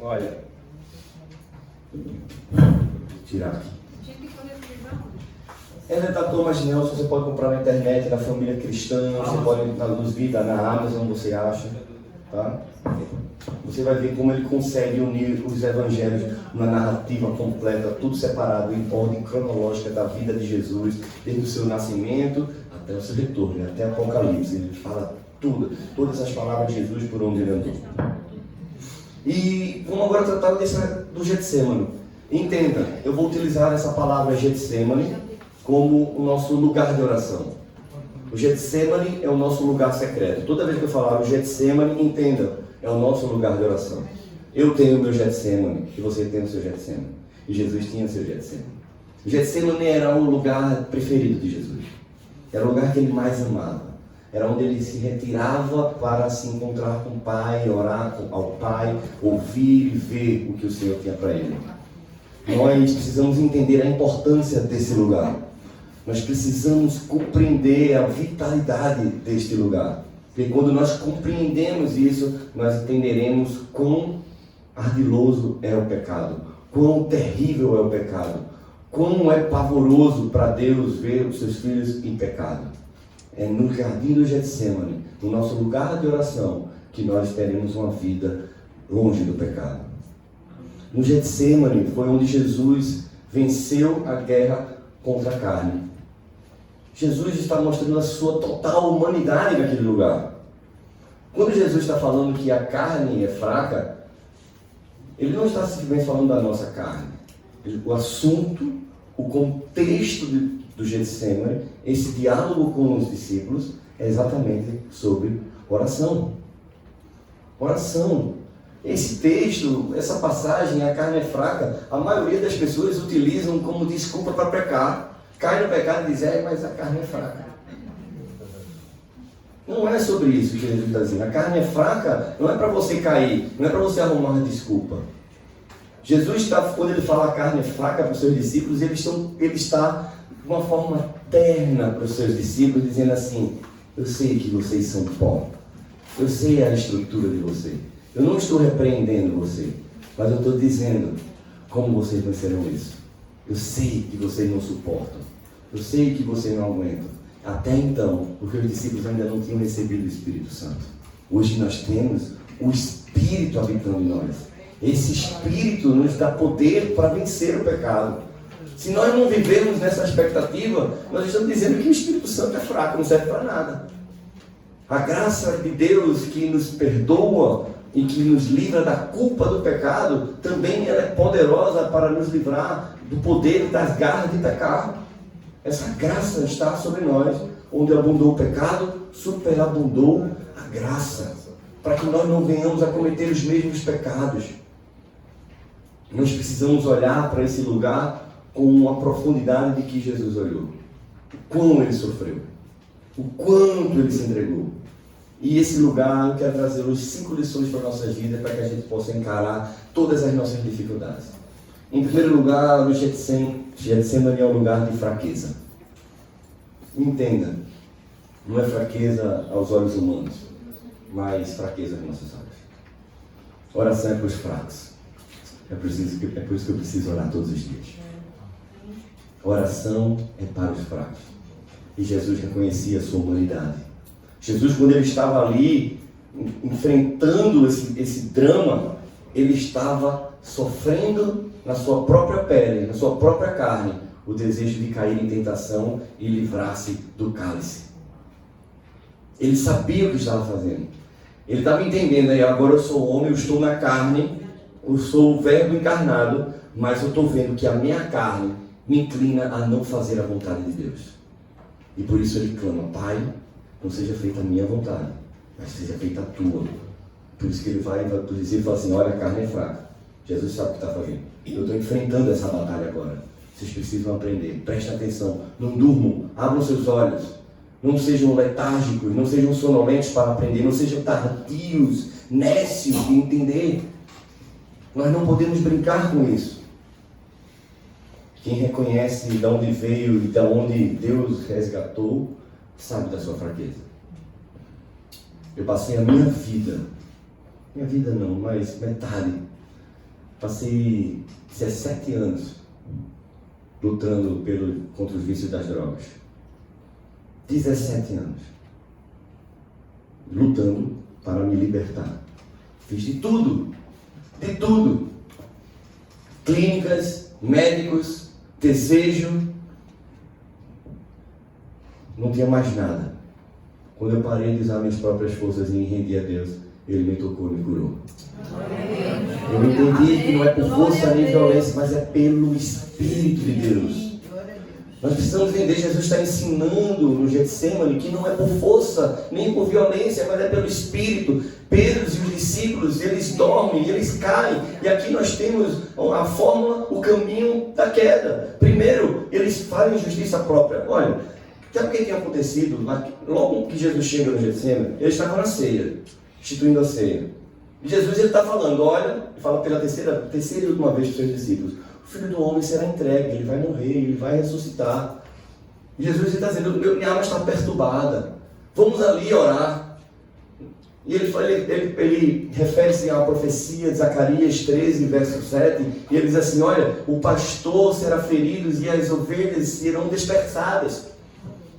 Olha, tirar aqui. Redator Maginel, você pode comprar na internet, na Família Cristã, você pode na Luz Vida, na Amazon, você acha, tá? Você vai ver como ele consegue unir os evangelhos numa narrativa completa, tudo separado em ordem cronológica da vida de Jesus, desde o seu nascimento até o seu retorno, até Apocalipse. Ele fala tudo, todas as palavras de Jesus por onde ele andou. E vamos agora tratar do Getsemane. Entenda, eu vou utilizar essa palavra Getsemane como o nosso lugar de oração. O Getsemane é o nosso lugar secreto. Toda vez que eu falar o Getsemane, entenda, é o nosso lugar de oração. Eu tenho o meu Getsemane e você tem o seu Getsemane. E Jesus tinha o seu Getsemane. O Getsemane era o lugar preferido de Jesus. Era o lugar que ele mais amava. Era onde ele se retirava para se encontrar com o Pai, orar ao Pai, ouvir e ver o que o Senhor tinha para ele. Nós precisamos entender a importância desse lugar. Nós precisamos compreender a vitalidade deste lugar. Porque quando nós compreendemos isso, nós entenderemos quão ardiloso é o pecado, quão terrível é o pecado, quão é pavoroso para Deus ver os seus filhos em pecado. É no jardim do Getsemane, no nosso lugar de oração, que nós teremos uma vida longe do pecado. No Getsemane foi onde Jesus venceu a guerra contra a carne. Jesus está mostrando a sua total humanidade naquele lugar. Quando Jesus está falando que a carne é fraca, ele não está simplesmente falando da nossa carne. O assunto, o contexto do Getsemane, esse diálogo com os discípulos, é exatamente sobre oração. Oração. Esse texto, essa passagem, a carne é fraca, a maioria das pessoas utilizam como desculpa para pecar. Cai no pecado e diz, mas a carne é fraca. Não é sobre isso que Jesus está dizendo. A carne é fraca, não é para você cair, não é para você arrumar uma desculpa. Jesus, quando ele fala a carne é fraca para os seus discípulos, ele está de uma forma terna para os seus discípulos, dizendo assim, eu sei que vocês são pó, eu sei a estrutura de vocês, eu não estou repreendendo você, mas eu estou dizendo como vocês vencerão isso. Eu sei que vocês não suportam, eu sei que vocês não aguentam. Até então, porque os discípulos ainda não tinham recebido o Espírito Santo. Hoje nós temos o Espírito habitando em nós. Esse Espírito nos dá poder para vencer o pecado. Se nós não vivermos nessa expectativa, nós estamos dizendo que o Espírito Santo é fraco, não serve para nada. A graça de Deus que nos perdoa e que nos livra da culpa do pecado, também ela é poderosa para nos livrar do poder das garras de pecar. Essa graça está sobre nós, onde abundou o pecado, superabundou a graça, para que nós não venhamos a cometer os mesmos pecados. Nós precisamos olhar para esse lugar com a profundidade de que Jesus olhou. O quão ele sofreu, o quanto ele se entregou. E esse lugar, eu quero trazer hoje 5 lições para a nossa vida, para que a gente possa encarar todas as nossas dificuldades. Em primeiro lugar, o Getsemane é um lugar de fraqueza. Entenda, não é fraqueza aos olhos humanos, mas fraqueza aos nossos olhos. Oração é para os fracos. É por isso que eu preciso orar todos os dias. Oração é para os fracos. E Jesus reconhecia a sua humanidade. Jesus, quando ele estava ali, enfrentando esse drama, ele estava sofrendo na sua própria pele, na sua própria carne, o desejo de cair em tentação e livrar-se do cálice. Ele sabia o que estava fazendo. Ele estava entendendo, agora eu sou homem, eu estou na carne, eu sou o verbo encarnado, mas eu estou vendo que a minha carne me inclina a não fazer a vontade de Deus. E por isso ele clama, Pai, não seja feita a minha vontade, mas seja feita a tua. Por isso que ele vai dizer e fala assim, olha, a carne é fraca. Jesus sabe o que está fazendo. Eu estou enfrentando essa batalha agora. Vocês precisam aprender. Prestem atenção. Não durmam. Abram seus olhos. Não sejam letárgicos. Não sejam sonolentos para aprender. Não sejam tardios, nécios de entender. Nós não podemos brincar com isso. Quem reconhece de onde veio e de onde Deus resgatou, sabe da sua fraqueza. Eu passei a minha vida não, mas metade, Passei 17 anos lutando contra os vícios das drogas. 17 anos. Lutando para me libertar. Fiz de tudo. De tudo. Clínicas, médicos, desejo. Não tinha mais nada. Quando eu parei de usar minhas próprias forças e me rendi a Deus, Ele me tocou e me curou. Eu entendi que não é por força nem violência, mas é pelo Espírito de Deus. Nós precisamos entender, Jesus está ensinando no Getsemane que não é por força nem por violência, mas é pelo Espírito. Pedro e os discípulos, eles dormem, eles caem. E aqui nós temos a fórmula, o caminho da queda. Primeiro, eles fazem justiça própria. Olha, sabe o que tinha acontecido? Logo que Jesus chega no Getsemane, eles estavam na ceia, instituindo a ceia. E Jesus está falando, olha, e fala pela terceira e última vez para os seus discípulos: o Filho do Homem será entregue, ele vai morrer, ele vai ressuscitar. E Jesus está dizendo: minha alma está perturbada, vamos ali orar. E ele refere-se à profecia de Zacarias 13, verso 7, e ele diz assim: olha, o pastor será ferido e as ovelhas serão dispersadas.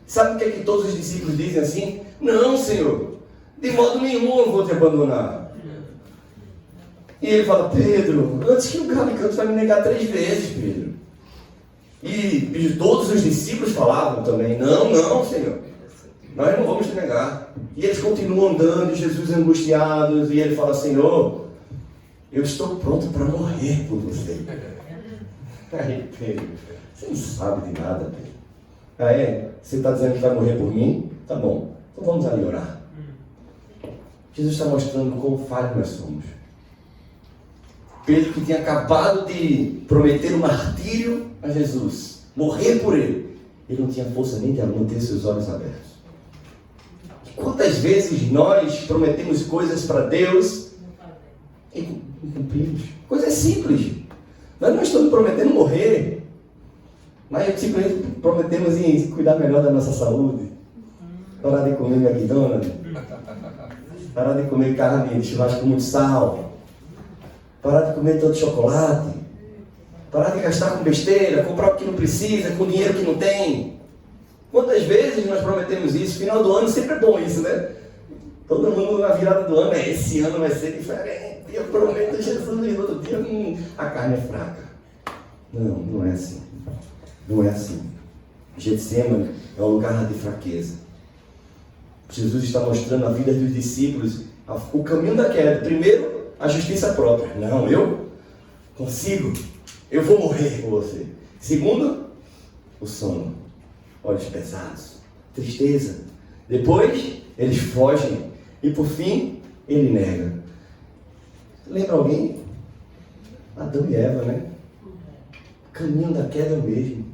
Sabe o que é que todos os discípulos dizem assim? Não, Senhor, de modo nenhum eu vou te abandonar. E ele fala: Pedro, antes que o galo cante, vai me negar 3 vezes, Pedro. E todos os discípulos falavam também: não, Senhor, nós não vamos te negar. E eles continuam andando, e Jesus angustiado, e ele fala: Senhor, eu estou pronto para morrer por você. Aí, Pedro, você não sabe de nada, Pedro. Ah, é? Você está dizendo que vai morrer por mim? Tá bom, então vamos ali orar. Jesus está mostrando quão falhos nós somos. Pedro, que tinha acabado de prometer o martírio a Jesus, morrer por ele não tinha força nem de manter seus olhos abertos. Quantas vezes nós prometemos coisas para Deus e não cumprimos? Coisas simples. Nós não estamos prometendo morrer, mas simplesmente prometemos em cuidar melhor da nossa saúde, parar de comer McDonald's, parar de comer carne de churrasco com muito sal, parar de comer tanto chocolate, parar de gastar com besteira, comprar o que não precisa, com dinheiro que não tem. Quantas vezes nós prometemos isso? Final do ano sempre é bom isso, né? Todo mundo na virada do ano, esse ano vai ser diferente, eu prometo a Jesus, e outro dia a carne é fraca. Não é assim. Não é assim. Getsemane é um lugar de fraqueza. Jesus está mostrando a vida dos discípulos o caminho da queda. Primeiro, a justiça própria. Não, eu consigo. Eu vou morrer por você. Segundo, o sono. Olhos pesados. Tristeza. Depois, eles fogem. E por fim, ele nega. Lembra alguém? Adão e Eva, né? O caminho da queda é o mesmo.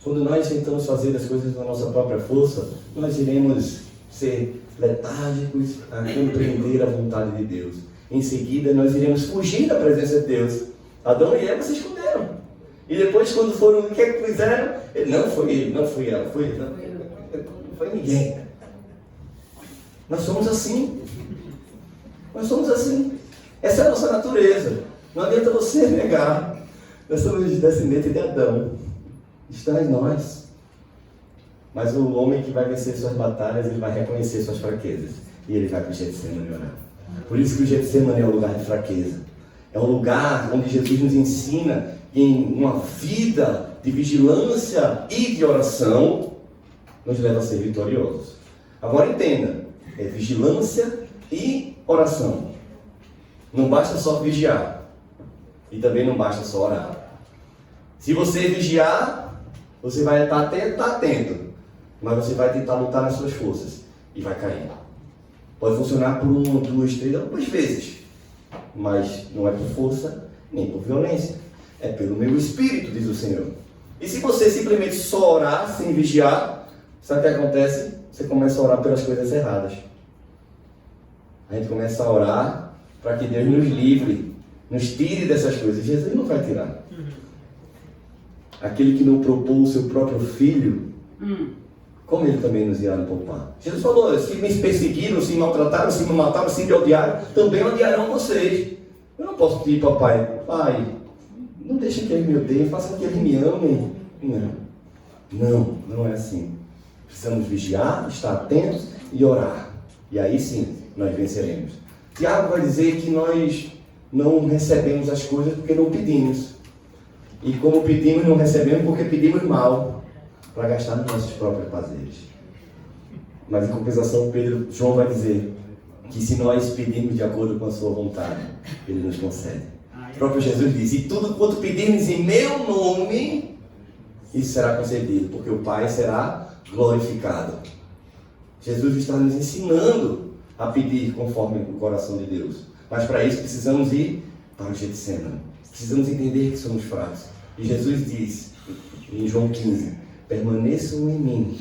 Quando nós tentamos fazer as coisas na nossa própria força, nós iremos ser letárgicos a compreender a vontade de Deus. Em seguida, nós iremos fugir da presença de Deus. Adão e Eva se esconderam. E depois, quando foram, o que é que fizeram? Não foi ele, não foi ela, não foi ninguém. Nós somos assim. Nós somos assim. Essa é a nossa natureza. Não adianta você negar. Nós somos descendentes de Adão. Está em nós. Mas o homem que vai vencer suas batalhas, ele vai reconhecer suas fraquezas. E ele vai para o Getsemane orar. Por isso que o Getsemane é um lugar de fraqueza. É um lugar onde Jesus nos ensina em uma vida de vigilância e de oração, nos leva a ser vitoriosos. Agora entenda, é vigilância e oração. Não basta só vigiar. E também não basta só orar. Se você vigiar, você vai estar atento, mas você vai tentar lutar nas suas forças e vai cair. Pode funcionar por 1, 2, 3, algumas vezes, mas não é por força nem por violência, é pelo meu espírito, diz o Senhor. E se você simplesmente só orar sem vigiar, sabe o que acontece? Você começa a orar pelas coisas erradas. A gente começa a orar para que Deus nos livre, nos tire dessas coisas. Jesus não vai tirar. Aquele que não poupou o seu próprio filho, como ele também nos irá poupar? Jesus falou: se me perseguiram, se me maltrataram, se me mataram, se me odiaram, também odiarão vocês. Eu não posso pedir papai, pai, não deixa que ele me odeie, faça que ele me ame. Não é assim. Precisamos vigiar, estar atentos e orar. E aí sim, nós venceremos. Tiago vai dizer que nós não recebemos as coisas porque não pedimos. E como pedimos, não recebemos porque pedimos mal, para gastar nos nossos próprios prazeres. Mas em compensação, João vai dizer que se nós pedirmos de acordo com a sua vontade, ele nos concede. O próprio Jesus diz, e tudo quanto pedirmos em meu nome, isso será concedido, porque o Pai será glorificado. Jesus está nos ensinando a pedir conforme o coração de Deus. Mas para isso precisamos ir para o Getsemane. Precisamos entender que somos fracos. E Jesus diz, em João 15, permaneçam em mim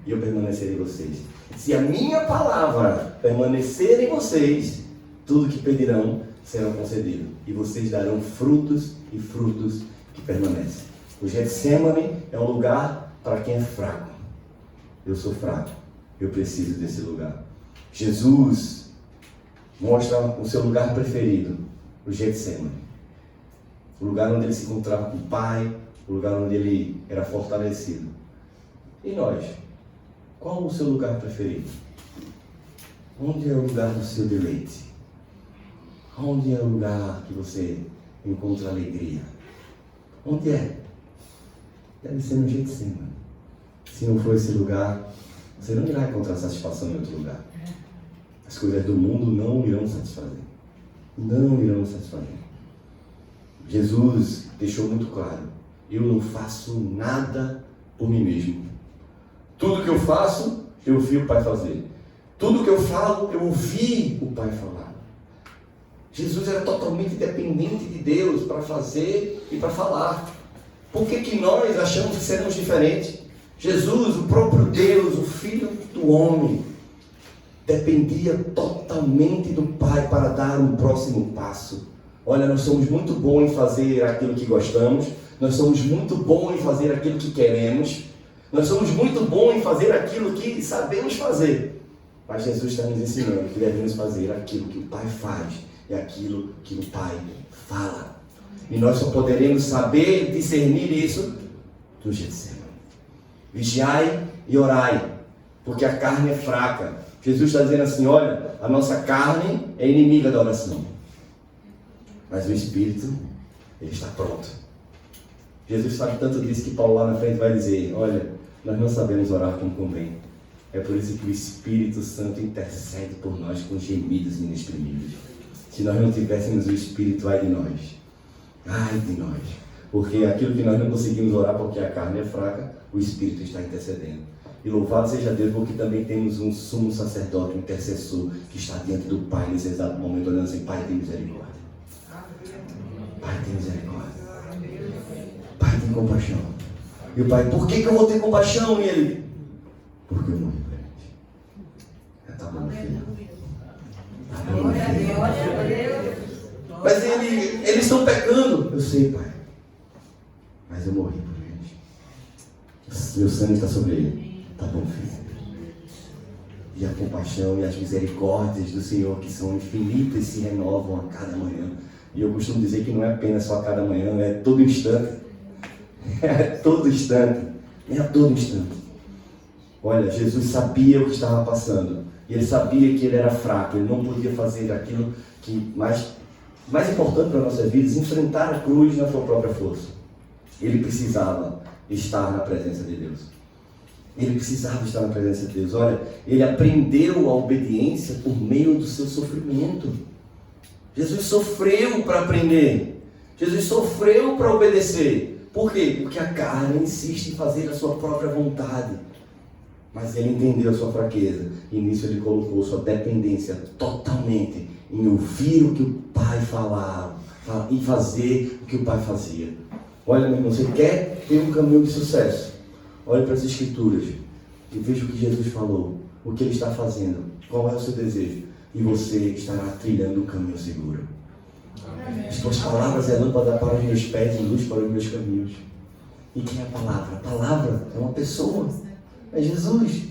e eu permanecerei em vocês. Se a minha palavra permanecer em vocês, tudo que pedirão será concedido. E vocês darão frutos e frutos que permanecem. O Getsemane é um lugar para quem é fraco. Eu sou fraco. Eu preciso desse lugar. Jesus mostra o seu lugar preferido, o Getsemane. O lugar onde ele se encontrava com o Pai, o lugar onde ele era fortalecido. E nós? Qual o seu lugar preferido? Onde é o lugar do seu deleite? Onde é o lugar que você encontra alegria? Onde é? Deve ser no Getsemane. Se não for esse lugar, você não irá encontrar satisfação em outro lugar. As coisas do mundo não irão satisfazer. Não irão satisfazer. Jesus deixou muito claro, eu não faço nada por mim mesmo. Tudo que eu faço, eu vi o Pai fazer. Tudo que eu falo, eu ouvi o Pai falar. Jesus era totalmente dependente de Deus para fazer e para falar. Por que nós achamos que seremos diferentes? Jesus, o próprio Deus, o Filho do homem, dependia totalmente do Pai para dar um próximo passo. Olha, nós somos muito bons em fazer aquilo que gostamos, nós somos muito bons em fazer aquilo que queremos, nós somos muito bons em fazer aquilo que sabemos fazer. Mas Jesus está nos ensinando que devemos fazer aquilo que o Pai faz e aquilo que o Pai fala. E nós só poderemos saber discernir isso no Getsemane. Vigiai e orai, porque a carne é fraca. Jesus está dizendo assim, olha, a nossa carne é inimiga da oração. Mas o Espírito, ele está pronto. Jesus sabe tanto disso que Paulo lá na frente vai dizer, olha, nós não sabemos orar como convém. É por isso que o Espírito Santo intercede por nós com gemidos inexprimíveis. Se nós não tivéssemos o Espírito, ai de nós. Ai de nós. Porque aquilo que nós não conseguimos orar porque a carne é fraca, o Espírito está intercedendo. E louvado seja Deus, porque também temos um sumo sacerdote, um intercessor, que está diante do Pai nesse exato momento, olhando assim, Pai, tem misericórdia. Pai, tem misericórdia. Pai, tem compaixão. E o Pai, por que eu vou ter compaixão? E ele, porque eu morri pra gente. Tá bom, filho. Tá bom, filho. Mas eles estão pecando. Eu sei, Pai. Mas eu morri por gente. Meu sangue está sobre ele. Tá bom, filho. E a compaixão e as misericórdias do Senhor, que são infinitas, se renovam a cada manhã. E eu costumo dizer que não é apenas só a cada manhã, é todo instante. É todo instante. É a todo instante. Olha, Jesus sabia o que estava passando. E ele sabia que ele era fraco. Ele não podia fazer aquilo que mais importante para nossas vidas, enfrentar a cruz na sua própria força. Ele precisava estar na presença de Deus. Ele precisava estar na presença de Deus. Olha, ele aprendeu a obediência por meio do seu sofrimento. Jesus sofreu para aprender. Jesus sofreu para obedecer. Por quê? Porque a carne insiste em fazer a sua própria vontade. Mas ele entendeu a sua fraqueza. E nisso ele colocou sua dependência totalmente em ouvir o que o Pai falava e fazer o que o Pai fazia. Olha, meu irmão, você quer ter um caminho de sucesso? Olhe para as Escrituras e veja o que Jesus falou, o que Ele está fazendo, qual é o seu desejo, e você estará trilhando um caminho seguro. Amém. As tuas palavras é lâmpada para os meus pés e luz para os meus caminhos. E quem é a palavra? A palavra é uma pessoa, é Jesus.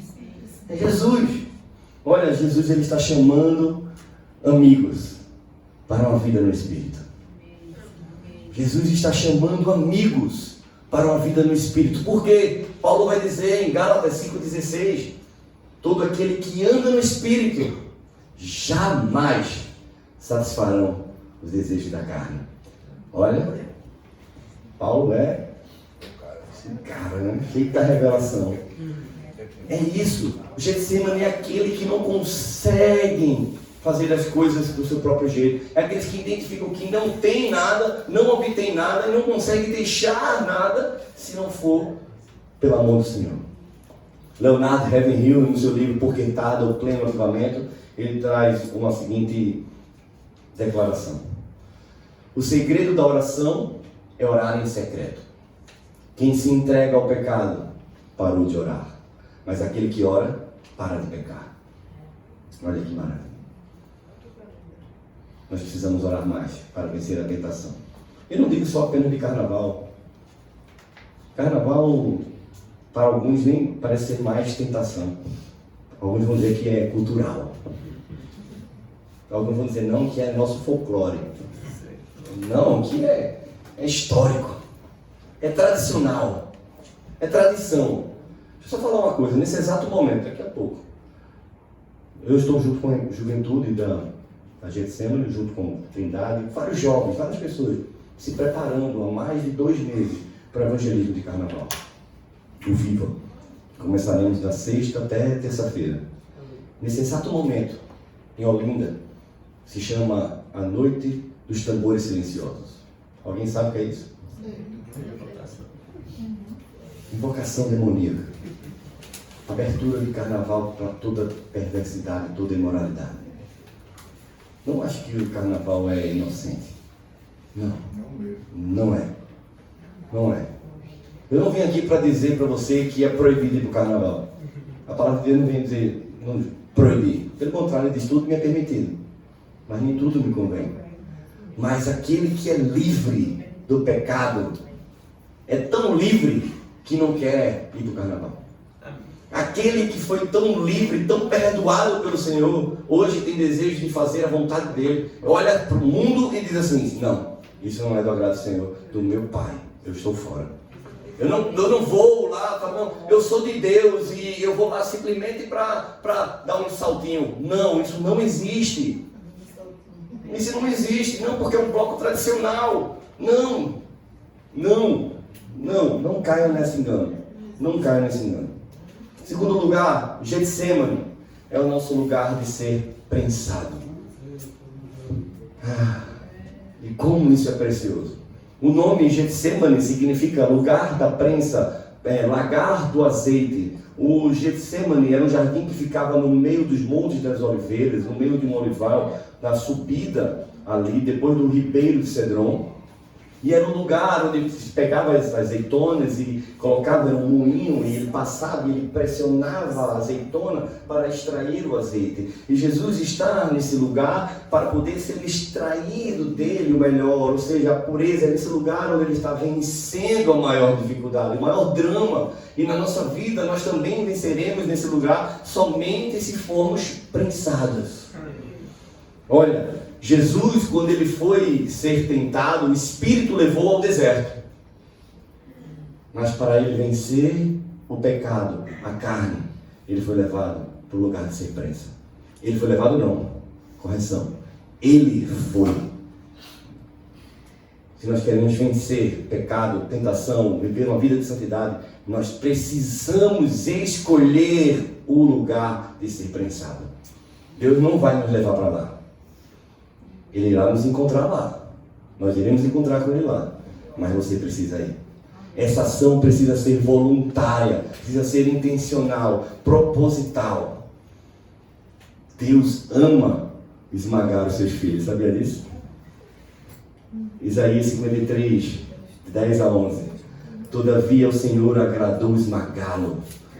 Olha, Jesus ele está chamando amigos para uma vida no Espírito. Jesus está chamando amigos para uma vida no Espírito. Por quê? Paulo vai dizer em Gálatas 5,16: todo aquele que anda no Espírito jamais satisfarão os desejos da carne. Olha, Paulo é esse cara, né? Cheio da revelação. É isso. O Getsemane é aquele que não conseguem fazer as coisas do seu próprio jeito. É aqueles que identificam que não tem nada, não obtém nada e não conseguem deixar nada se não for pelo amor do Senhor. Leonard Ravenhill, no seu livro Por que Tarda o Pleno Avivamento, ele traz uma seguinte declaração: o segredo da oração é orar em secreto. Quem se entrega ao pecado parou de orar, mas aquele que ora para de pecar. Olha que maravilha. Nós precisamos orar mais para vencer a tentação. Eu não digo só apenas de carnaval. Carnaval, para alguns, nem parece ser mais tentação. Alguns vão dizer que é cultural. Alguns vão dizer não, que é nosso folclore. Não, que é histórico. É tradicional. É tradição. Deixa eu só falar uma coisa. Nesse exato momento, daqui a pouco, eu estou junto com a juventude da Getsemane, junto com Trindade, vários jovens, várias pessoas se preparando há mais de 2 meses para o evangelismo de carnaval. O Viva. Começaremos da sexta até terça-feira. Nesse exato momento, em Olinda, se chama a Noite dos Tambores Silenciosos. Alguém sabe o que é isso? Invocação demoníaca. Abertura de carnaval para toda perversidade, toda imoralidade. Não acho que o carnaval é inocente. Não. Não é. Não é. Eu não vim aqui para dizer para você que é proibido ir para o carnaval. A palavra de Deus não vem dizer não, proibir. Pelo contrário, diz tudo me é permitido. Mas nem tudo me convém. Mas aquele que é livre do pecado é tão livre que não quer ir para o carnaval. Aquele que foi tão livre, tão perdoado pelo Senhor, hoje tem desejo de fazer a vontade dele. Olha para o mundo e diz assim: não, isso não é do agrado do Senhor, do meu Pai, eu estou fora. Eu não vou lá, não, eu sou de Deus e eu vou lá simplesmente para dar um saltinho. Não, isso não existe. Isso não existe, não, porque é um bloco tradicional. Não caia nesse engano. Não caia nesse engano. Segundo lugar, Getsemane é o nosso lugar de ser prensado. E como isso é precioso. O nome Getsemane significa lugar da prensa, lagar do azeite. O Getsemane era um jardim que ficava no meio dos montes das oliveiras, no meio de um olival, na subida ali, depois do ribeiro de Cedron. E era um lugar onde ele pegava as azeitonas e colocava em um moinho, e ele passava e ele pressionava a azeitona para extrair o azeite. E Jesus está nesse lugar para poder ser extraído dele o melhor, ou seja, a pureza, é nesse lugar onde ele está vencendo a maior dificuldade, o maior drama. E na nossa vida nós também venceremos nesse lugar somente se formos prensados. Olha, Jesus, quando ele foi ser tentado, o Espírito levou ao deserto. Mas para ele vencer o pecado, a carne, ele foi levado para o lugar de ser prensa. Ele foi levado não, correção. Ele foi. Se nós queremos vencer pecado, tentação, viver uma vida de santidade, nós precisamos escolher o lugar de ser prensado. Deus não vai nos levar para lá. Ele irá nos encontrar lá. Nós iremos encontrar com ele lá. Mas você precisa ir. Essa ação precisa ser voluntária, precisa ser intencional, proposital. Deus ama esmagar os seus filhos. Sabia disso? Isaías 53, 10 a 11. Todavia o Senhor agradou esmagá-lo,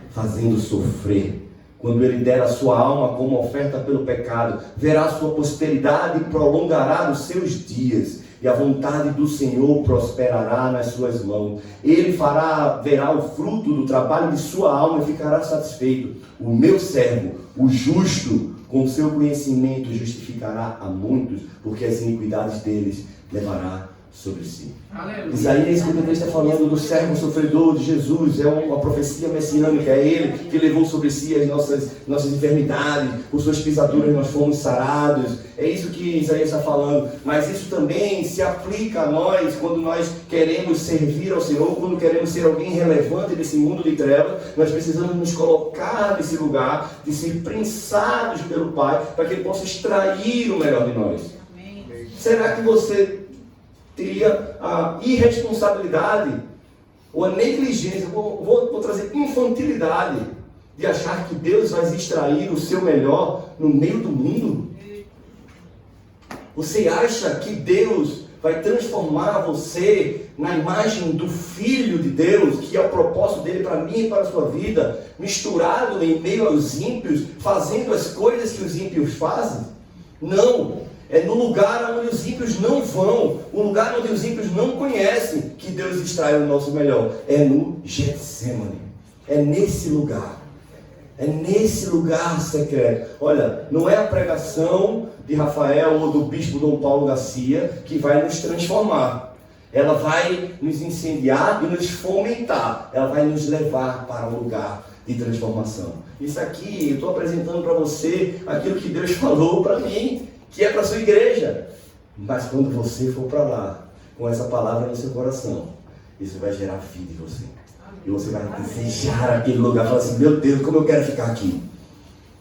fazendo sofrer. Quando ele der a sua alma como oferta pelo pecado, verá a sua posteridade e prolongará os seus dias, e a vontade do Senhor prosperará nas suas mãos. Ele verá o fruto do trabalho de sua alma e ficará satisfeito. O meu servo, o justo, Com o seu conhecimento justificará a muitos, porque as iniquidades deles levará sobre si. Aleluia. Isaías 53 está falando do servo sofredor de Jesus, é uma profecia messiânica, é Ele que levou sobre si as nossas enfermidades, por suas pisaduras nós fomos sarados, é isso que Isaías está falando, mas isso também se aplica a nós, quando nós queremos servir ao Senhor, quando queremos ser alguém relevante nesse mundo de trevas, nós precisamos nos colocar nesse lugar, de ser prensados pelo Pai, para que Ele possa extrair o melhor de nós. Amém. Será que você teria a irresponsabilidade ou a negligência, vou trazer infantilidade, de achar que Deus vai extrair o seu melhor no meio do mundo? Você acha que Deus vai transformar você na imagem do Filho de Deus, que é o propósito dele para mim e para a sua vida, misturado em meio aos ímpios, fazendo as coisas que os ímpios fazem? Não! É no lugar onde os ímpios não vão, o lugar onde os ímpios não conhecem, que Deus extrai o nosso melhor. É no Getsemane. É nesse lugar. É nesse lugar secreto. Olha, não é a pregação de Rafael ou do bispo Dom Paulo Garcia que vai nos transformar. Ela vai nos incendiar e nos fomentar. Ela vai nos levar para um lugar de transformação. Isso aqui, eu estou apresentando para você aquilo que Deus falou para mim, que é para a sua igreja. Mas quando você for para lá, com essa palavra no seu coração, isso vai gerar vida em você. E você vai desejar aquele lugar, falar assim, meu Deus, como eu quero ficar aqui.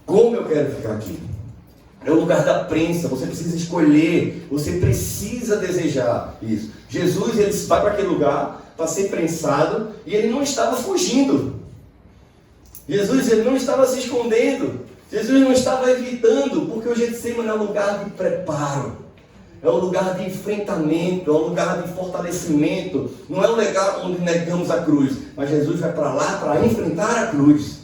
Como eu quero ficar aqui. É o lugar da prensa, você precisa escolher, você precisa desejar isso. Jesus, ele vai para aquele lugar para ser prensado, e ele não estava fugindo. Jesus, ele não estava se escondendo. Jesus não estava evitando, porque o Getsemane é um lugar de preparo, é um lugar de enfrentamento, é um lugar de fortalecimento, não é um lugar onde negamos a cruz, mas Jesus vai para lá para enfrentar a cruz.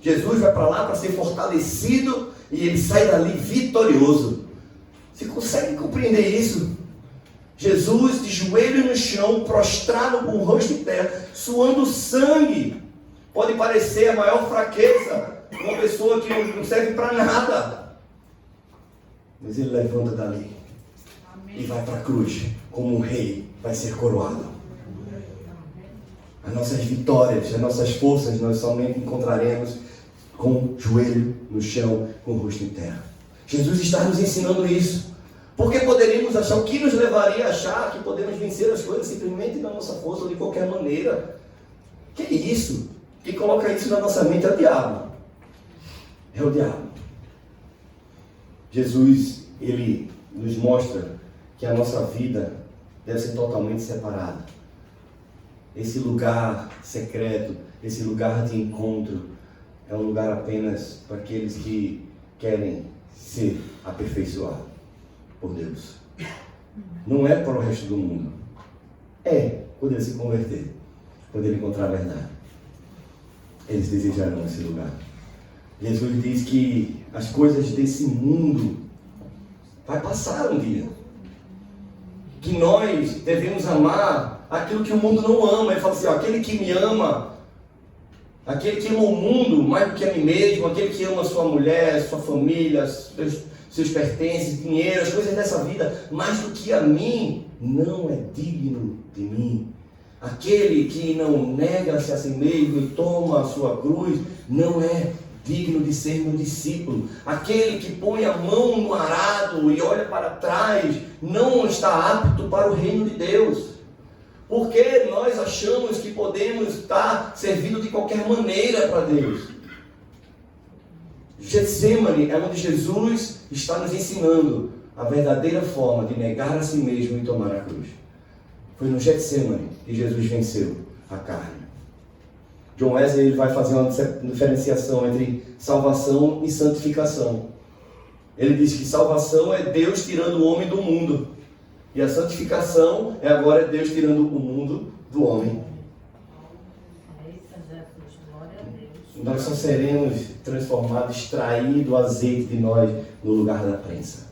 Jesus vai para lá para ser fortalecido e ele sai dali vitorioso. Você consegue compreender isso? Jesus de joelho no chão, prostrado com o rosto em terra, suando sangue. Pode parecer a maior fraqueza, uma pessoa que não serve para nada. Mas ele levanta dali. Amém. E vai para a cruz como um rei, vai ser coroado. As nossas vitórias, as nossas forças, nós somente encontraremos com o joelho no chão, com o rosto em terra. Jesus está nos ensinando isso. Porque poderíamos achar, o que nos levaria a achar que podemos vencer as coisas simplesmente da nossa força ou de qualquer maneira? Que é isso? Quem coloca isso na nossa mente é o diabo. É o diabo. Jesus, ele nos mostra que a nossa vida deve ser totalmente separada. Esse lugar secreto, esse lugar de encontro, é um lugar apenas para aqueles que querem ser aperfeiçoados por Deus. Não é para o resto do mundo. É quando ele se converter, quando ele encontrar a verdade. Eles desejarão esse lugar. Jesus diz que as coisas desse mundo vai passar um dia. Que nós devemos amar aquilo que o mundo não ama. Ele fala assim, ó, aquele que me ama, aquele que ama o mundo mais do que a mim mesmo, aquele que ama sua mulher, sua família, seus pertences, dinheiro, as coisas dessa vida, mais do que a mim, não é digno de mim. Aquele que não nega-se a si mesmo e toma a sua cruz, não é digno de ser meu discípulo. Aquele que põe a mão no arado e olha para trás, não está apto para o reino de Deus. Porque nós achamos que podemos estar servindo de qualquer maneira para Deus. Getsemane é onde Jesus está nos ensinando a verdadeira forma de negar a si mesmo e tomar a cruz. Foi no Getsemane que Jesus venceu a carne. John Wesley ele vai fazer uma diferenciação entre salvação e santificação. Ele diz que salvação é Deus tirando o homem do mundo. E a santificação é agora Deus tirando o mundo do homem. Nós só seremos transformados, extraído o azeite de nós no lugar da prensa.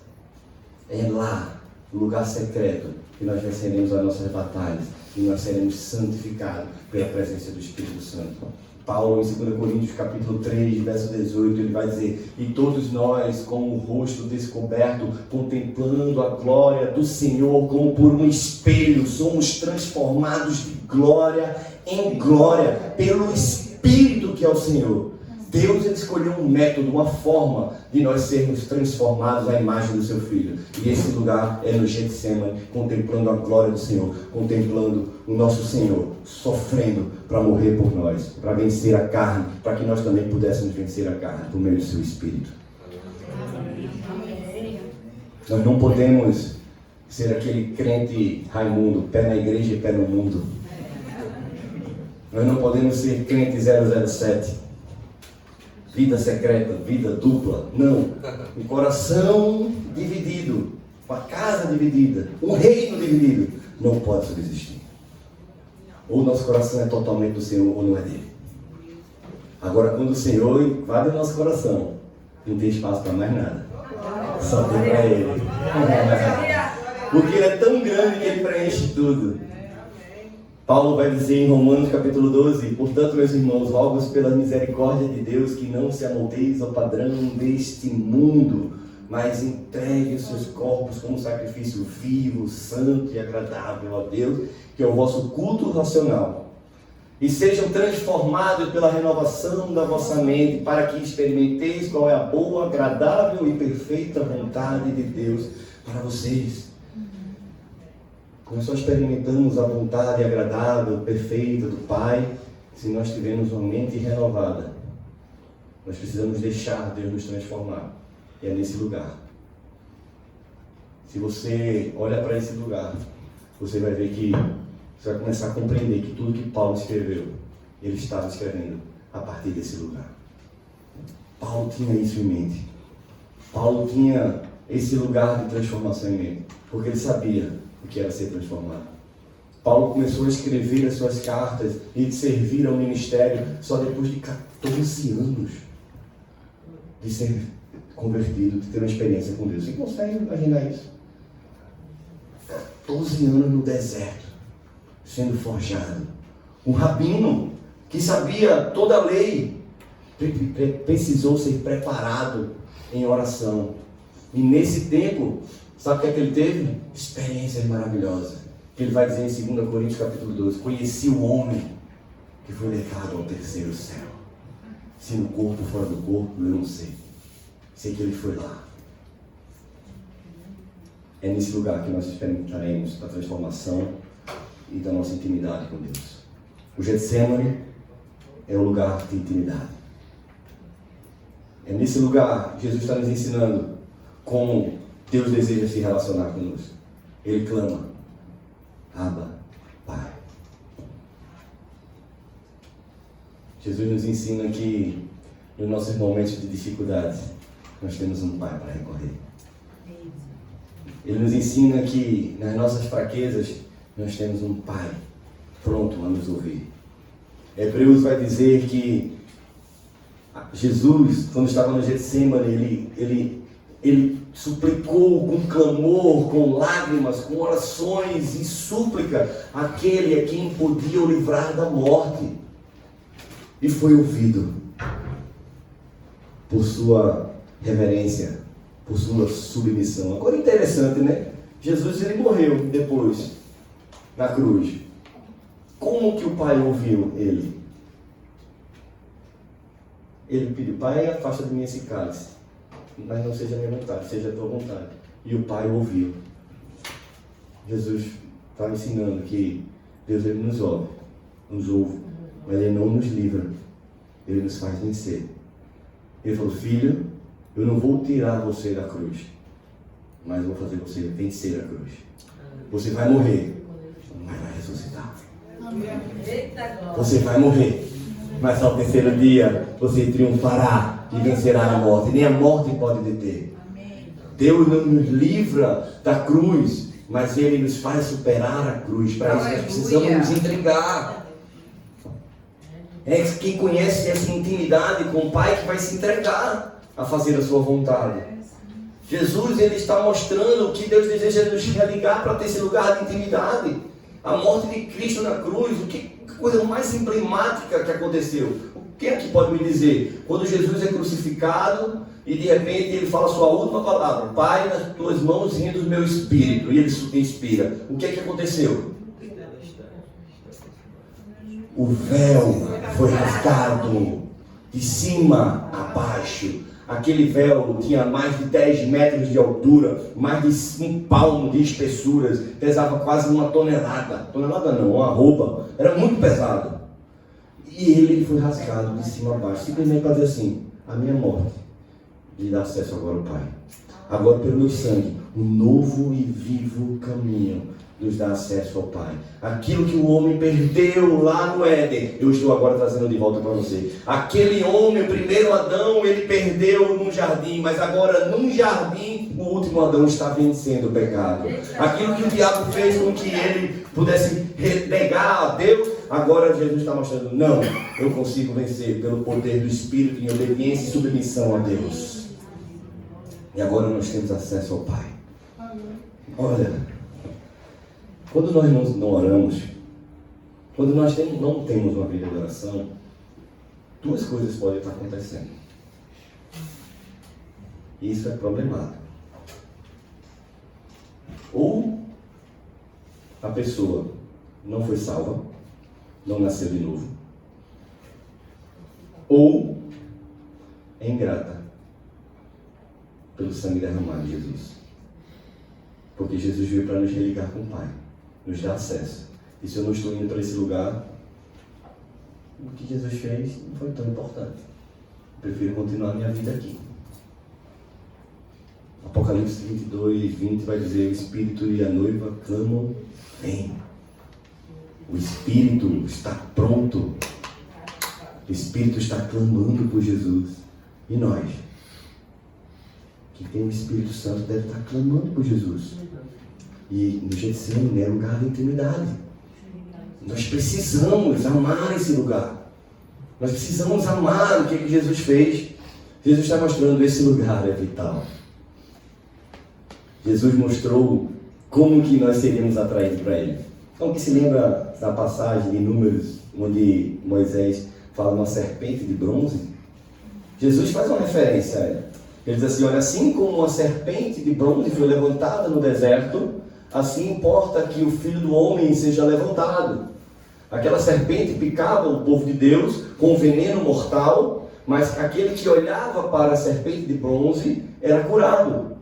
É lá, no lugar secreto, que nós venceremos as nossas batalhas e nós seremos santificados pela presença do Espírito Santo. Paulo, em 2 Coríntios, capítulo 3, verso 18, ele vai dizer: e todos nós, com o rosto descoberto, contemplando a glória do Senhor, como por um espelho, somos transformados de glória em glória, pelo Espírito que é o Senhor. Deus, ele escolheu um método, uma forma de nós sermos transformados à imagem do seu Filho. E esse lugar é no Getsemane, contemplando a glória do Senhor, contemplando o nosso Senhor, sofrendo para morrer por nós, para vencer a carne, para que nós também pudéssemos vencer a carne por meio do seu Espírito. Nós não podemos ser aquele crente Raimundo, pé na igreja e pé no mundo. Nós não podemos ser crente 007. Vida secreta, vida dupla. Não. Um coração dividido, uma casa dividida, um reino dividido, não pode subsistir. Ou nosso coração é totalmente do Senhor ou não é dele. Agora, quando o Senhor invade o nosso coração, não tem espaço para mais nada. Só tem para Ele. Porque Ele é tão grande que Ele preenche tudo. Paulo vai dizer em Romanos capítulo 12: portanto, meus irmãos, rogo-vos pela misericórdia de Deus que não se amoldeis ao padrão deste mundo, mas entregue os seus corpos como sacrifício vivo, santo e agradável a Deus, que é o vosso culto racional. E sejam transformados pela renovação da vossa mente, para que experimenteis qual é a boa, agradável e perfeita vontade de Deus para vocês. Nós só experimentamos a vontade agradável, perfeita do Pai, se nós tivermos uma mente renovada. Nós precisamos deixar Deus nos transformar. E é nesse lugar. Se você olha para esse lugar, você vai ver que você vai começar a compreender que tudo que Paulo escreveu, ele estava escrevendo a partir desse lugar. Paulo tinha isso em mente. Paulo tinha esse lugar de transformação em mente, porque ele sabia o que era ser transformado. Paulo começou a escrever as suas cartas e servir ao ministério só depois de 14 anos de ser convertido, de ter uma experiência com Deus. Você consegue imaginar isso? 14 anos no deserto, sendo forjado. Um rabino que sabia toda a lei, precisou ser preparado em oração. E nesse tempo, sabe o que é que ele teve? Experiências maravilhosas. Que ele vai dizer em 2 Coríntios capítulo 12: conheci o homem que foi levado ao terceiro céu. Se no corpo ou fora do corpo, eu não sei. Sei que ele foi lá. É nesse lugar que nós experimentaremos a transformação e da nossa intimidade com Deus. O Getsemane é o lugar de intimidade. É nesse lugar que Jesus está nos ensinando como Deus deseja se relacionar conosco. Ele clama: Abba, Pai. Jesus nos ensina que nos nossos momentos de dificuldade nós temos um Pai para recorrer. Ele nos ensina que nas nossas fraquezas nós temos um Pai pronto a nos ouvir. Hebreus vai dizer que Jesus, quando estava no Getsemane, ele suplicou com clamor, com lágrimas, com orações e súplica aquele a quem podia o livrar da morte. E foi ouvido por sua reverência, por sua submissão. Agora interessante, né? Jesus, ele morreu depois na cruz. Como que o Pai ouviu ele? Ele pediu: Pai, afasta de mim esse cálice, mas não seja a minha vontade, seja a tua vontade. E o Pai ouviu. Jesus está ensinando que Deus, ele nos ouve, mas ele não nos livra, ele nos faz vencer. Ele falou: filho, eu não vou tirar você da cruz, mas vou fazer você vencer a cruz. Você vai morrer, mas vai ressuscitar. Você vai morrer, mas ao terceiro dia você triunfará e vencerá a morte. Nem a morte pode deter. Deus não nos livra da cruz, mas Ele nos faz superar a cruz. Para isso nós precisamos nos entregar. É quem conhece essa intimidade com o Pai que vai se entregar a fazer a sua vontade. Jesus, ele está mostrando que Deus deseja nos religar para ter esse lugar de intimidade. A morte de Cristo na cruz, que coisa mais emblemática que aconteceu. O Quem aqui pode me dizer, quando Jesus é crucificado e de repente ele fala a sua última palavra, Pai, nas tuas mãos rendo o meu espírito, e ele expira, o que é que aconteceu? O véu foi rasgado de cima a baixo. Aquele véu tinha mais de 10 metros de altura, mais de 1 palmo de espessuras, pesava quase 1 tonelada. Tonelada não, uma arroba, era muito pesado. E ele foi rasgado de cima a baixo, simplesmente para dizer assim, a minha morte lhe dá acesso agora ao Pai. Agora pelo meu sangue, um novo e vivo caminho nos dá acesso ao Pai. Aquilo que o homem perdeu lá no Éden, eu estou agora trazendo de volta para você. Aquele homem, o primeiro Adão, ele perdeu no jardim, mas agora num jardim, o último Adão está vencendo o pecado. Aquilo que o diabo fez com que ele pudesse negar a Deus, agora Jesus está mostrando, não, eu consigo vencer pelo poder do Espírito em obediência e submissão a Deus. E agora nós temos acesso ao Pai. Olha, quando nós não oramos, quando nós não temos uma vida de oração, 2 coisas podem estar acontecendo. E isso é problemático. Ou a pessoa não foi salva, não nasceu de novo, ou é ingrata pelo sangue derramado de Jesus. Porque Jesus veio para nos religar com o Pai, nos dar acesso. E se eu não estou indo para esse lugar, o que Jesus fez não foi tão importante. Eu prefiro continuar a minha vida aqui. Apocalipse 22, 20 vai dizer, o Espírito e a noiva clamam, vem. O Espírito está pronto. O Espírito está clamando por Jesus. E nós? Quem tem o Espírito Santo deve estar clamando por Jesus. E no Getsemane é lugar de intimidade. Nós precisamos amar esse lugar. Nós precisamos amar o que Jesus fez. Jesus está mostrando esse lugar é vital. Jesus mostrou como que nós seríamos atraídos para Ele. Então, que se lembra da passagem de Números, onde Moisés fala uma serpente de bronze? Jesus faz uma referência a ela. Ele diz assim, olha, assim como uma serpente de bronze foi levantada no deserto, assim importa que o Filho do Homem seja levantado. Aquela serpente picava o povo de Deus com veneno mortal, mas aquele que olhava para a serpente de bronze era curado.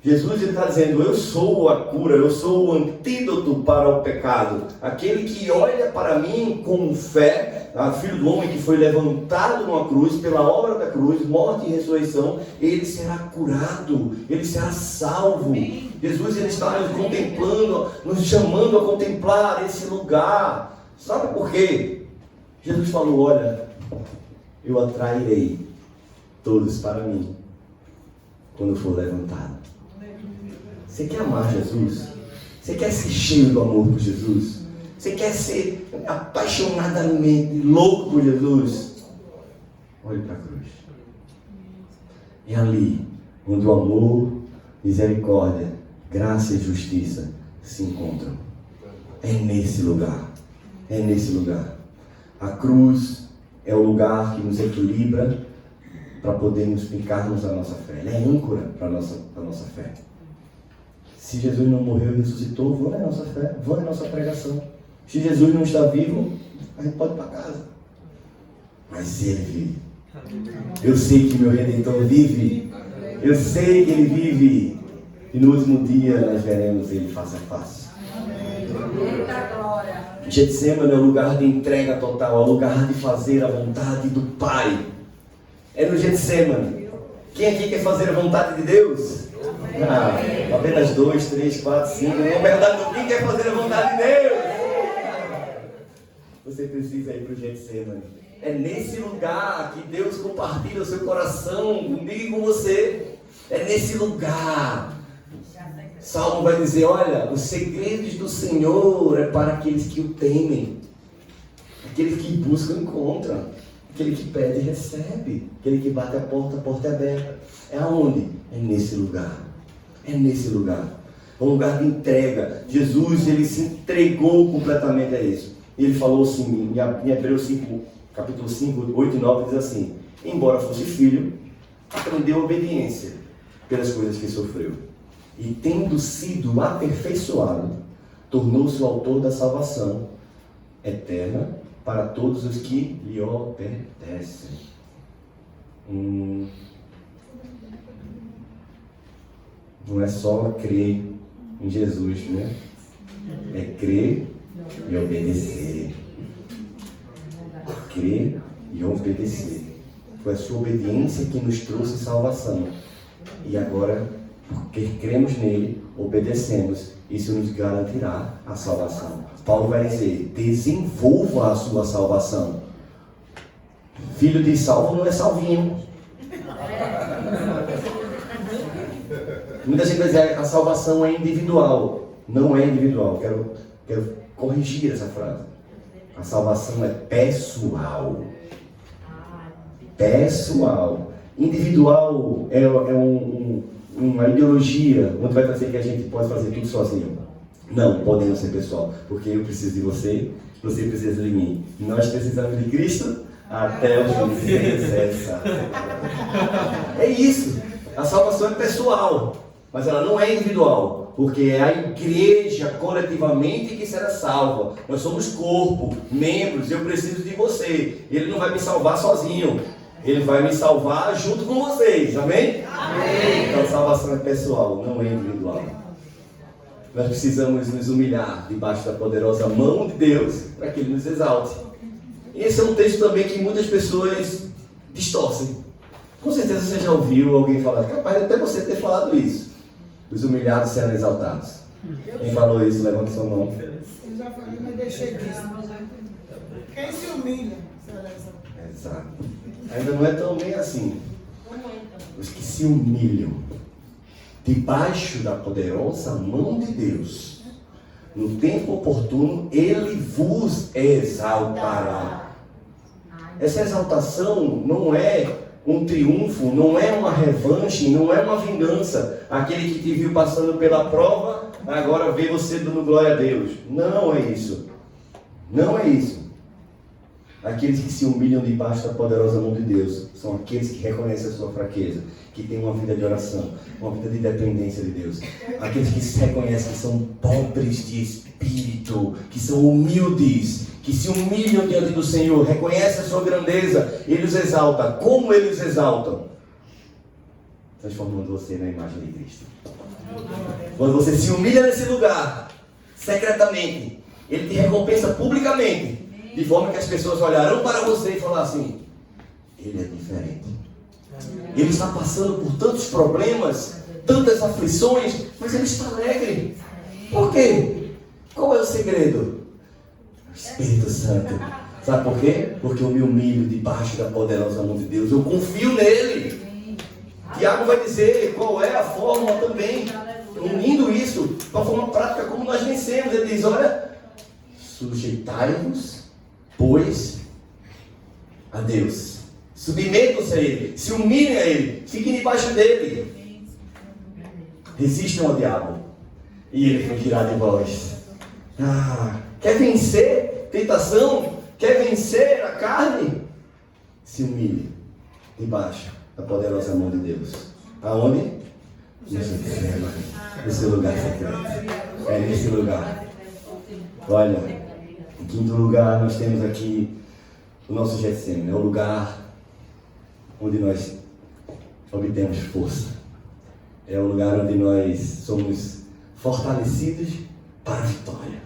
Jesus está dizendo, eu sou a cura, eu sou o antídoto para o pecado. Aquele que olha para mim com fé, o Filho do Homem que foi levantado numa cruz, pela obra da cruz, morte e ressurreição, ele será curado, ele será salvo. Jesus ele está nos contemplando, nos chamando a contemplar esse lugar. Sabe por quê? Jesus falou, olha, eu atrairei todos para mim quando for levantado. Você quer amar Jesus? Você quer ser cheio do amor por Jesus? Você quer ser apaixonadamente louco por Jesus? Olhe para a cruz. É ali onde o amor, misericórdia, graça e justiça se encontram. É nesse lugar. É nesse lugar. A cruz é o lugar que nos equilibra para podermos picarmos a nossa fé. Ela é âncora para a nossa fé. Se Jesus não morreu e ressuscitou, vão na nossa fé, vão na nossa pregação. Se Jesus não está vivo, a gente pode ir para casa. Mas Ele vive. Eu sei que meu Redentor vive. Eu sei que Ele vive. E no último dia nós veremos Ele face a face. Getsemane é o lugar de entrega total, é o lugar de fazer a vontade do Pai. É no Getsemane. Quem aqui quer fazer a vontade de Deus? Apenas 2, 3, 4, 5. Não é verdade, quem quer fazer a vontade de Deus? Você precisa ir para o Getsemane. É nesse lugar que Deus compartilha o seu coração comigo e com você. É nesse lugar. Salmo vai dizer, olha, os segredos do Senhor é para aqueles que o temem. Aqueles que buscam, encontram. Aquele que pede, recebe. Aquele que bate a porta é aberta. É aonde? É nesse lugar. É nesse lugar. É um lugar de entrega. Jesus, ele se entregou completamente a isso. Ele falou assim, em Hebreus 5, capítulo 5, 8 e 9 diz assim: embora fosse filho, aprendeu obediência pelas coisas que sofreu. E tendo sido aperfeiçoado, tornou-se o autor da salvação eterna para todos os que lhe obedecem. Não é só crer em Jesus, né? É crer e obedecer. Crer e obedecer. Foi a sua obediência que nos trouxe salvação. E agora, porque cremos nele, obedecemos. Isso nos garantirá a salvação. Paulo vai dizer: desenvolva a sua salvação. Filho de salvo não é salvinho. Muita gente vai dizer: a salvação é individual. Não é individual. Quero corrigir essa frase. A salvação é pessoal. Pessoal. Individual é uma ideologia onde vai fazer que a gente pode fazer tudo sozinho. Não, podemos ser pessoal. Porque eu preciso de você, você precisa de mim. Nós precisamos de Cristo até o fim. É isso. A salvação é pessoal, mas ela não é individual, porque é a igreja coletivamente que será salva. Nós somos corpo, membros. Eu preciso de você. Ele não vai me salvar sozinho. Ele vai me salvar junto com vocês. Amém? Amém. Então a salvação é pessoal, não é individual. Nós precisamos nos humilhar debaixo da poderosa mão de Deus para que Ele nos exalte. Esse é um texto também que muitas pessoas distorcem. Com certeza você já ouviu alguém falar, capaz até você ter falado isso. Os humilhados serão exaltados. Quem falou isso, levanta sua mão. Eu já falei, mas deixei disso. Quem se humilha será exaltado. Exato. Ainda não é tão bem assim. Os que se humilham debaixo da poderosa mão de Deus, no tempo oportuno, Ele vos exaltará. Essa exaltação não é um triunfo, não é uma revanche, não é uma vingança. Aquele que te viu passando pela prova, agora vê você dando glória a Deus. Não é isso. Não é isso. Aqueles que se humilham debaixo da poderosa mão de Deus são aqueles que reconhecem a sua fraqueza, que têm uma vida de oração, uma vida de dependência de Deus. Aqueles que se reconhecem que são pobres de espírito, que são humildes, que se humilham diante do Senhor, reconhecem a sua grandeza, Ele os exalta. Como Ele os exalta? Transformando você na imagem de Cristo. Quando você se humilha nesse lugar, secretamente, Ele te recompensa publicamente, de forma que as pessoas olharão para você e falar assim: ele é diferente. Ele está passando por tantos problemas, tantas aflições, mas ele está alegre. Por quê? Qual é o segredo? O Espírito Santo. Sabe por quê? Porque eu me humilho debaixo da poderosa mão de Deus. Eu confio nele. Tiago vai dizer qual é a forma também, unindo isso, de uma forma prática, como nós vencemos. Ele diz: olha, sujeitai-vos, pois, a Deus. Submetam-se a Ele, se humilhem a Ele, fiquem debaixo dEle. Resistam ao diabo, e Ele fugirá de vós. Quer vencer tentação? Quer vencer a carne? Se humilhe debaixo da poderosa mão de Deus. Aonde? Nesse lugar secreto. É nesse lugar. Olha, em quinto lugar, nós temos aqui o nosso Getsemane. É o lugar onde nós obtemos força. É o lugar onde nós somos fortalecidos para a vitória.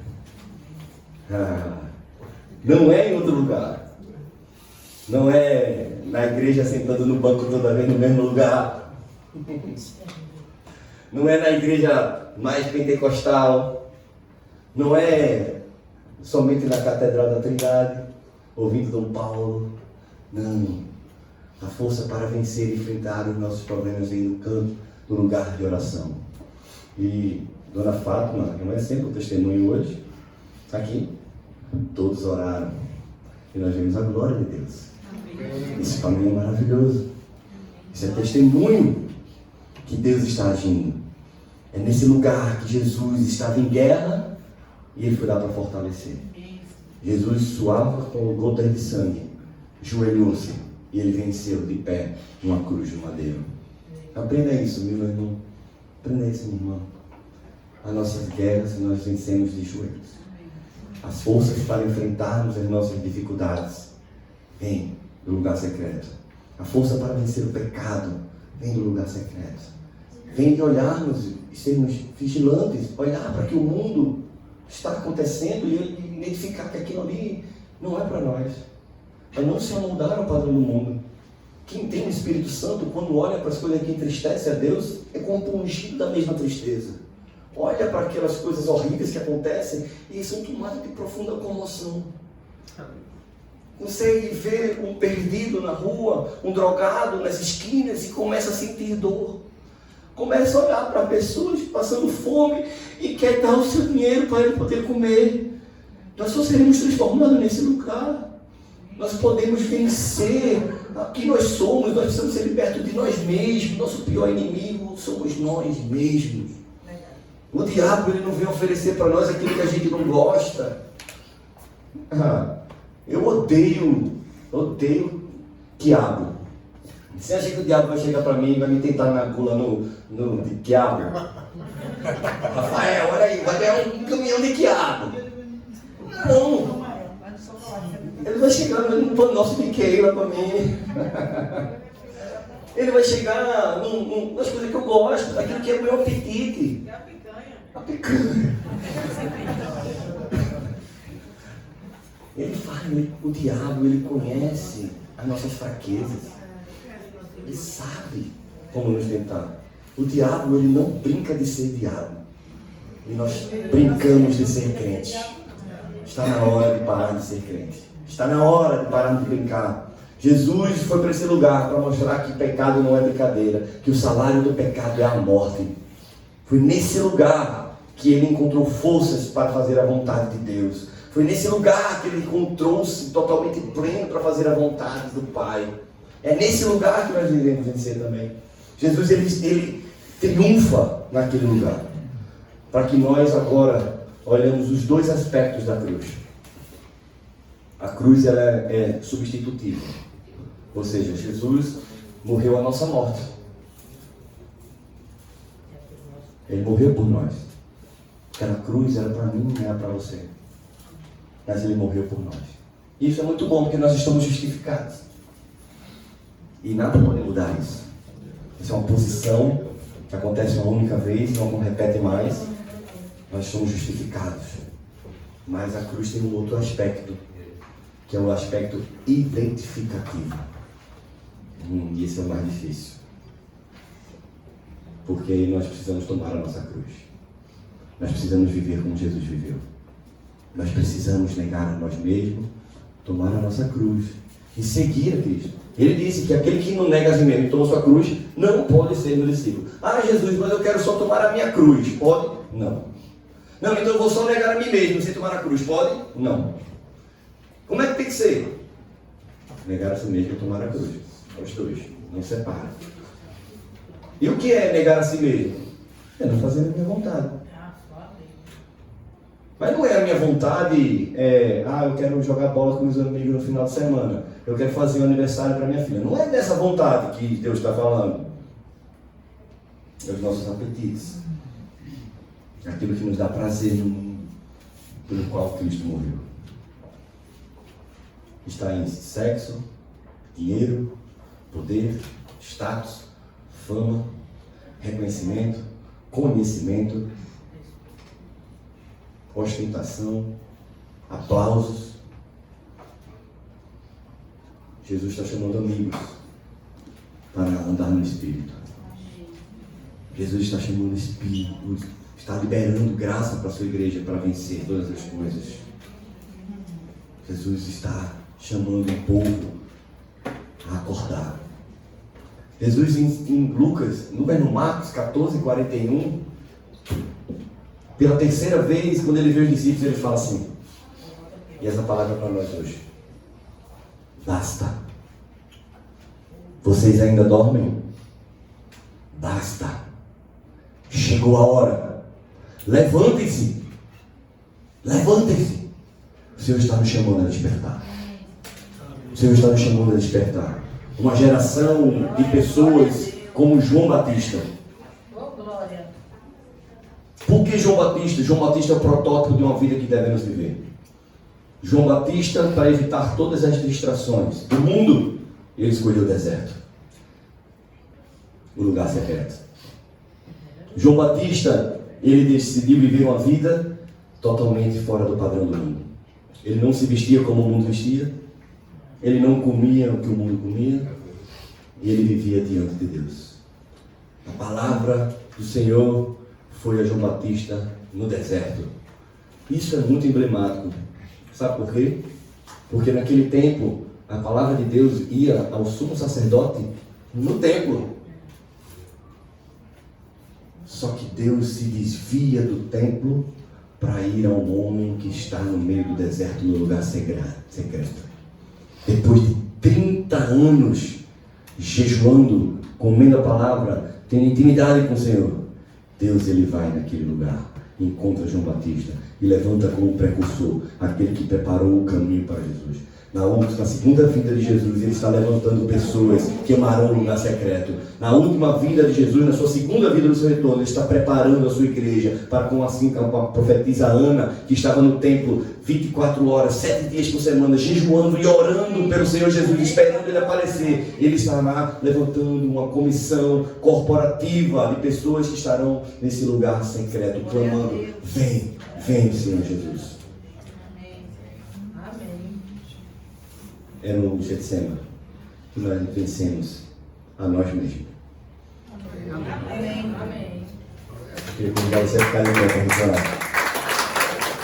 Não é em outro lugar. Não é na igreja sentando no banco toda vez no mesmo lugar. Não é na igreja mais pentecostal. Não é somente na Catedral da Trindade, ouvindo Dom Paulo. Não. A força para vencer e enfrentar os nossos problemas vem no canto, no lugar de oração. E Dona Fátima, que é um exemplo, testemunho hoje, está aqui. Todos oraram. E nós vemos a glória de Deus. Isso para mim é maravilhoso. Isso é testemunho que Deus está agindo. É nesse lugar que Jesus estava em guerra e Ele foi lá para fortalecer. Jesus suava com gotas de sangue joelhou-se e ele venceu de pé uma cruz de madeira. Aprenda isso, meu irmão. Aprenda isso, meu irmão. As nossas guerras nós vencemos de joelhos. As forças para enfrentarmos as nossas dificuldades vêm do lugar secreto. A força para vencer o pecado vem do lugar secreto. Vem de olharmos e sermos vigilantes, olhar para que o mundo está acontecendo e identificar que aquilo ali não é para nós. Mas não se amoldar ao padrão do mundo. Quem tem o Espírito Santo, quando olha para as coisas que entristecem a Deus, é compungido da mesma tristeza. Olha para aquelas coisas horríveis que acontecem e são tomadas de profunda comoção. Consegue ver um perdido na rua, um drogado nas esquinas e começa a sentir dor. Começa a olhar para pessoas passando fome e quer dar o seu dinheiro para ele poder comer. Nós só seremos transformados nesse lugar. Nós podemos vencer quem nós somos. Nós precisamos ser libertos de nós mesmos. Nosso pior inimigo somos nós mesmos. O diabo, ele não vem oferecer para nós aquilo que a gente não gosta. Eu odeio quiabo. Você acha que o diabo vai chegar para mim e vai me tentar na gula de quiabo? Rafael, olha aí, vai ganhar um caminhão de quiabo. Não. Ele vai chegar no pão nosso de queira para mim. Ele vai chegar nas coisas que eu gosto, aquilo que é o meu apetite. A picanha. O diabo, ele conhece as nossas fraquezas. Ele sabe como nos tentar. O diabo, ele não brinca de ser diabo. E nós brincamos de ser crente. Está na hora de parar de ser crente. Está na hora de parar de brincar. Jesus foi para esse lugar para mostrar que pecado não é brincadeira, que o salário do pecado é a morte. Foi nesse lugar que ele encontrou forças para fazer a vontade de Deus. Foi nesse lugar que ele encontrou-se totalmente pleno para fazer a vontade do Pai. É nesse lugar que nós iremos vencer também. Jesus, ele triunfa naquele lugar. Para que nós agora olhamos os dois aspectos da cruz. A cruz, ela é substitutiva. Ou seja, Jesus morreu a nossa morte. Ele morreu por nós. Aquela cruz era para mim, não era para você. Mas ele morreu por nós. Isso é muito bom, porque nós estamos justificados. E nada pode mudar isso. Isso é uma posição que acontece uma única vez, não repete mais. Nós somos justificados. Mas a cruz tem um outro aspecto, que é o aspecto identificativo. E esse é o mais difícil. Porque aí nós precisamos tomar a nossa cruz. Nós precisamos viver como Jesus viveu. Nós precisamos negar a nós mesmos, tomar a nossa cruz e seguir a Cristo. Ele disse que aquele que não nega a si mesmo e toma a sua cruz, não pode ser meu discípulo. Jesus, mas eu quero só tomar a minha cruz. Pode? Não. Não, então eu vou só negar a mim mesmo sem tomar a cruz. Pode? Não. Como é que tem que ser? Negar a si mesmo e tomar a cruz. Os dois. Não separa. E o que é negar a si mesmo? É não fazer a minha vontade. Mas não é a minha vontade, eu quero jogar bola com meus amigos no final de semana. Eu quero fazer um aniversário para minha filha. Não é dessa vontade que Deus está falando. É os nossos apetites. Aquilo que nos dá prazer no mundo, pelo qual Cristo morreu. Está em sexo, dinheiro, poder, status, fama, reconhecimento, conhecimento, ostentação, aplausos. Jesus está chamando amigos para andar no Espírito. Jesus está chamando o Espírito, está liberando graça para a sua igreja para vencer todas as coisas. Jesus está chamando o povo a acordar. Jesus em Lucas no Marcos 14:41, pela terceira vez, quando ele vê os discípulos, ele fala assim, e essa palavra é para nós hoje: basta. Vocês ainda dormem? Basta. Chegou a hora. Levantem-se. Levantem-se. O Senhor está nos chamando a despertar. O Senhor está nos chamando a despertar. Uma geração de pessoas como João Batista. Por que João Batista? João Batista é o protótipo de uma vida que devemos viver. João Batista, para evitar todas as distrações do mundo, ele escolheu o deserto, o lugar secreto. João Batista, ele decidiu viver uma vida totalmente fora do padrão do mundo. Ele não se vestia como o mundo vestia, ele não comia o que o mundo comia, e ele vivia diante de Deus. A palavra do Senhor foi a João Batista no deserto. Isso é muito emblemático. Sabe por quê? Porque naquele tempo, a palavra de Deus ia ao sumo sacerdote no templo. Só que Deus se desvia do templo para ir ao homem que está no meio do deserto, no lugar secreto. Depois de 30 anos jejuando, comendo a palavra, tendo intimidade com o Senhor, Deus ele vai naquele lugar, encontra João Batista e levanta como precursor aquele que preparou o caminho para Jesus. Na segunda vinda de Jesus, ele está levantando pessoas que amarão o lugar secreto. Na última vinda de Jesus, na sua segunda vida do seu retorno, ele está preparando a sua igreja para, como assim a profetisa Ana, que estava no templo 24 horas, 7 dias por semana, jejuando e orando pelo Senhor Jesus, esperando ele aparecer. Ele estará levantando uma comissão corporativa de pessoas que estarão nesse lugar secreto, clamando: vem, vem, Senhor Jesus. É no Getsemane que nós vencemos a nós mesmos. Amém. Amém. Queria convidar você a ficar em pé para a gente orar.